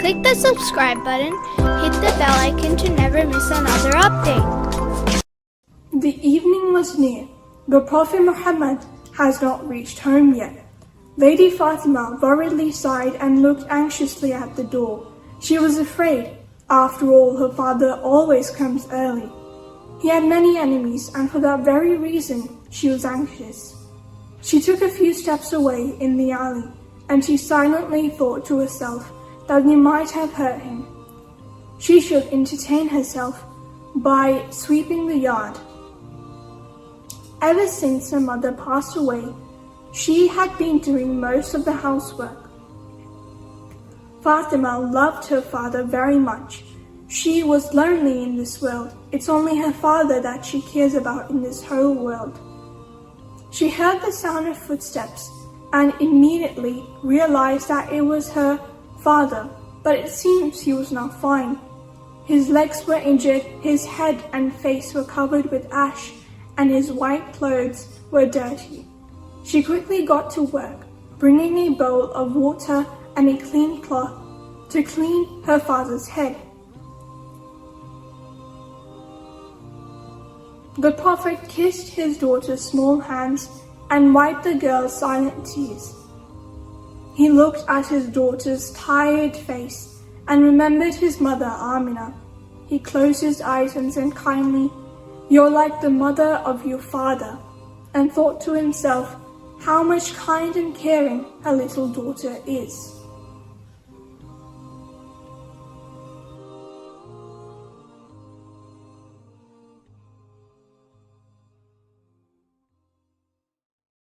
Click the subscribe button, hit the bell icon to never miss another update. The evening was near. The Prophet Muhammad has not reached home yet. Lady Fatima worriedly sighed and looked anxiously at the door. She was afraid. After all, her father always comes early. He had many enemies, and for that very reason, she was anxious. She took a few steps away in the alley, and she silently thought to herself that they might have hurt him. She should entertain herself by sweeping the yard. Ever since her mother passed away, she had been doing most of the housework. Fatima loved her father very much. She was lonely in this world. It's only her father that she cares about in this whole world. She heard the sound of footsteps and immediately realized that it was her father, but it seems he was not fine. His legs were injured, his head and face were covered with ash, and his white clothes were dirty. She quickly got to work, bringing a bowl of water and a clean cloth to clean her father's head. The Prophet kissed his daughter's small hands and wiped the girl's silent tears. He looked at his daughter's tired face and remembered his mother Amina. He closed his eyes and said kindly, "You're like the mother of your father," and thought to himself how much kind and caring her little daughter is.